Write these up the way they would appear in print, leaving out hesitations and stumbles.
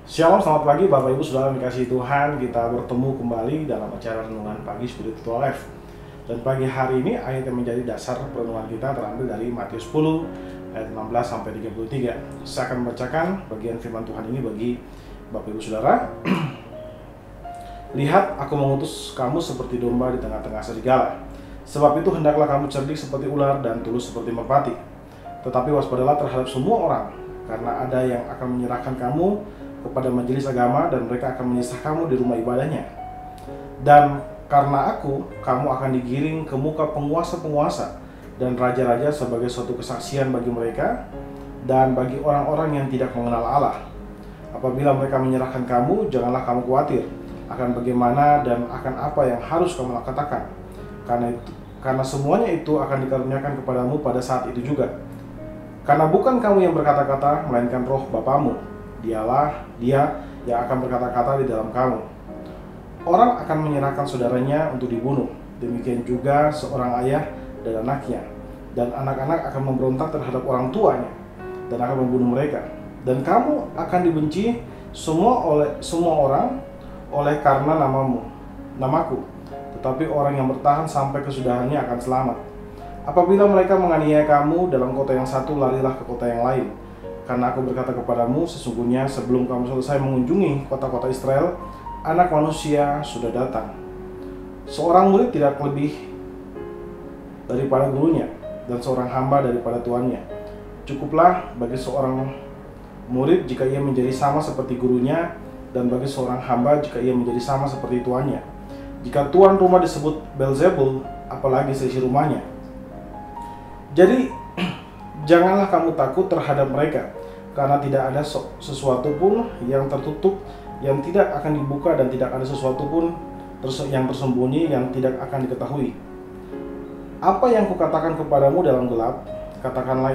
Shalom, selamat pagi Bapak Ibu Saudara yang dikasihi Tuhan. Kita bertemu kembali dalam acara Renungan Pagi Spiritual Life. Dan pagi hari ini ayat yang menjadi dasar renungan kita terambil dari Matius 10 ayat 16 sampai 33. Saya akan membacakan bagian firman Tuhan ini bagi Bapak Ibu Saudara. Lihat, aku mengutus kamu seperti domba di tengah-tengah serigala. Sebab itu hendaklah kamu cerdik seperti ular dan tulus seperti merpati. Tetapi waspadalah terhadap semua orang, karena ada yang akan menyerahkan kamu kepada majelis agama dan mereka akan menyisah kamu di rumah ibadahnya. Dan karena aku, kamu akan digiring ke muka penguasa-penguasa dan raja-raja sebagai suatu kesaksian bagi mereka dan bagi orang-orang yang tidak mengenal Allah. Apabila mereka menyerahkan kamu, janganlah kamu khawatir akan bagaimana dan akan apa yang harus kamu katakan. Karena semuanya itu akan dikaruniakan kepadamu pada saat itu juga. Karena bukan kamu yang berkata-kata, melainkan roh Bapamu. Dia yang akan berkata-kata di dalam kamu. Orang akan menyerahkan saudaranya untuk dibunuh. Demikian juga seorang ayah dan anaknya. Dan anak-anak akan memberontak terhadap orang tuanya dan akan membunuh mereka. Dan kamu akan dibenci semua orang oleh karena namaku. Tetapi orang yang bertahan sampai kesudahannya akan selamat. Apabila mereka menganiaya kamu dalam kota yang satu, larilah ke kota yang lain. Karena aku berkata kepadamu, sesungguhnya sebelum kamu selesai mengunjungi kota-kota Israel, Anak Manusia sudah datang. Seorang murid tidak lebih daripada gurunya, dan seorang hamba daripada tuannya. Cukuplah bagi seorang murid jika ia menjadi sama seperti gurunya, dan bagi seorang hamba jika ia menjadi sama seperti tuannya. Jika tuan rumah disebut Beelzebul, apalagi seisi rumahnya. Jadi, janganlah kamu takut terhadap mereka, karena tidak ada sesuatu pun yang tertutup yang tidak akan dibuka, dan tidak ada sesuatu pun yang tersembunyi yang tidak akan diketahui. Apa yang kukatakan kepadamu dalam gelap, katakanlah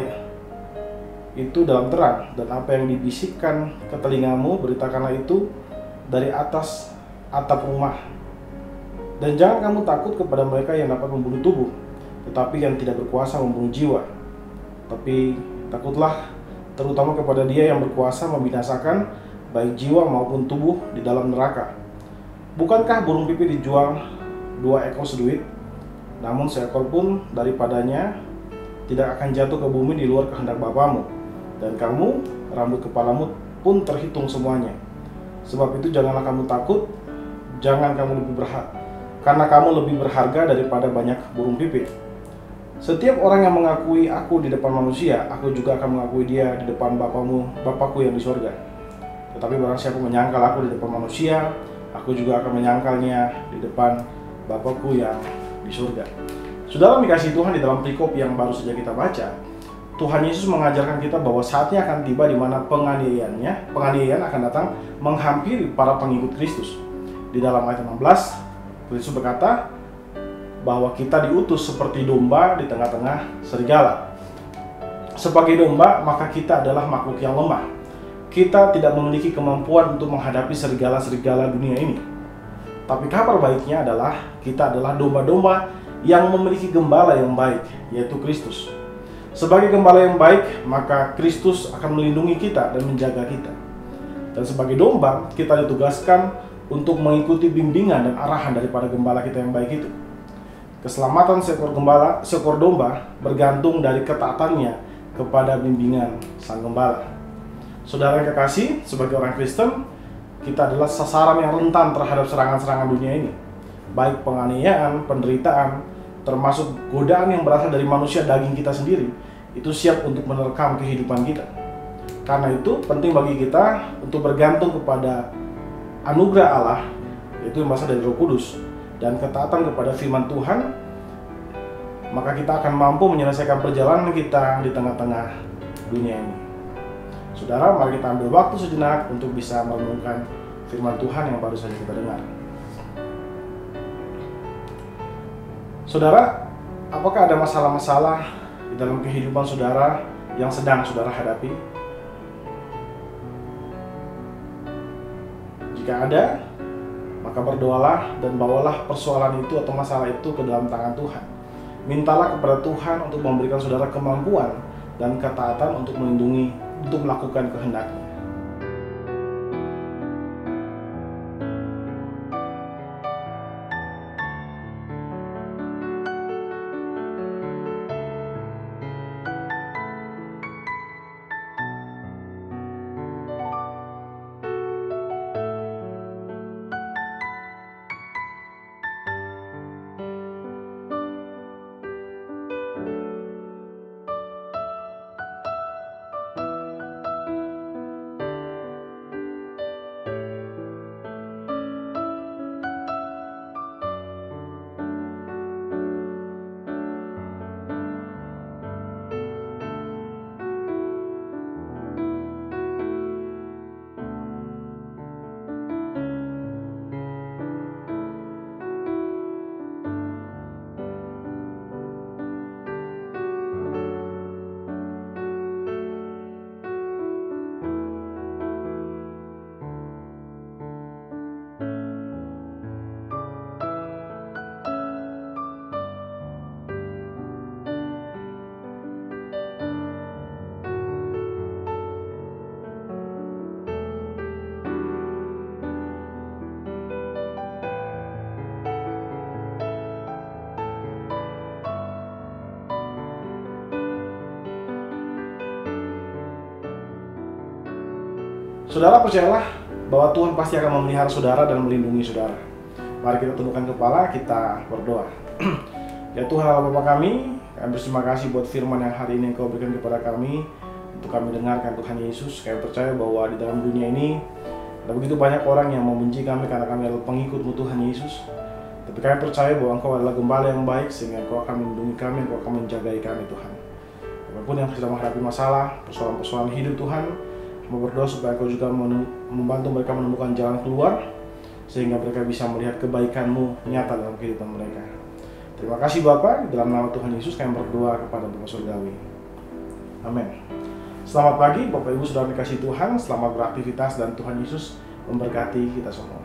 itu dalam terang, dan apa yang dibisikkan ke telingamu, beritakanlah itu dari atas atap rumah. Dan jangan kamu takut kepada mereka yang dapat membunuh tubuh, tetapi yang tidak berkuasa membunuh jiwa. Tapi takutlah terutama kepada Dia yang berkuasa membinasakan baik jiwa maupun tubuh di dalam neraka. Bukankah burung pipit dijual 2 ekor seduit, namun seekor pun daripadanya tidak akan jatuh ke bumi di luar kehendak Bapamu, dan kamu, rambut kepalamu pun terhitung semuanya. Sebab itu janganlah kamu takut, karena kamu lebih berharga daripada banyak burung pipit. Setiap orang yang mengakui aku di depan manusia, aku juga akan mengakui dia di depan Bapakku yang di surga. Tetapi barang siapa menyangkal aku di depan manusia, aku juga akan menyangkalnya di depan Bapakku yang di surga. Saudara dikasihi Tuhan, di dalam perikop yang baru saja kita baca, Tuhan Yesus mengajarkan kita bahwa saatnya akan tiba di mana penganiayaan akan datang menghampiri para pengikut Kristus. Di dalam ayat 16, Kristus berkata bahwa kita diutus seperti domba di tengah-tengah serigala. Sebagai domba, maka kita adalah makhluk yang lemah. Kita tidak memiliki kemampuan untuk menghadapi serigala-serigala dunia ini. Tapi kabar baiknya adalah kita adalah domba-domba yang memiliki gembala yang baik, yaitu Kristus. Sebagai gembala yang baik, maka Kristus akan melindungi kita dan menjaga kita. Dan sebagai domba, kita ditugaskan untuk mengikuti bimbingan dan arahan daripada gembala kita yang baik itu. Keselamatan seekor domba bergantung dari ketaatannya kepada bimbingan sang gembala. Saudara yang kekasih, sebagai orang Kristen, kita adalah sasaran yang rentan terhadap serangan-serangan dunia ini. Baik penganiayaan, penderitaan, termasuk godaan yang berasal dari manusia daging kita sendiri, itu siap untuk menerkam kehidupan kita. Karena itu penting bagi kita untuk bergantung kepada anugerah Allah, yaitu yang berasal dari Roh Kudus, dan ketaatan kepada firman Tuhan, maka kita akan mampu menyelesaikan perjalanan kita di tengah-tengah dunia ini. Saudara, mari kita ambil waktu sejenak untuk bisa merenungkan firman Tuhan yang baru saja kita dengar. Saudara, apakah ada masalah-masalah di dalam kehidupan saudara yang sedang saudara hadapi? Jika ada, maka berdoalah dan bawalah persoalan itu atau masalah itu ke dalam tangan Tuhan. Mintalah kepada Tuhan untuk memberikan saudara kemampuan dan ketaatan untuk melakukan kehendak-Nya. Saudara, percayalah bahwa Tuhan pasti akan memelihara saudara dan melindungi saudara. Mari kita tundukkan kepala, kita berdoa. Ya Tuhan Allah Bapa kami berterima kasih buat firman yang hari ini Engkau berikan kepada kami untuk kami dengarkan Tuhan Yesus. Kami percaya bahwa di dalam dunia ini ada begitu banyak orang yang membenci kami karena kami adalah pengikut-Mu Tuhan Yesus. Tapi kami percaya bahwa Engkau adalah gembala yang baik sehingga Engkau akan melindungi kami, Engkau akan menjagai kami Tuhan. Apapun yang sedang menghadapi masalah, persoalan-persoalan hidup Tuhan, kami berdoa supaya Engkau juga membantu mereka menemukan jalan keluar sehingga mereka bisa melihat kebaikan-Mu nyata dalam kehidupan mereka. Terima kasih Bapa, dalam nama Tuhan Yesus kami berdoa kepada Bapa Surgawi. Amin. Selamat pagi Bapak Ibu Saudara dikasihi Tuhan, selamat beraktivitas dan Tuhan Yesus memberkati kita semua.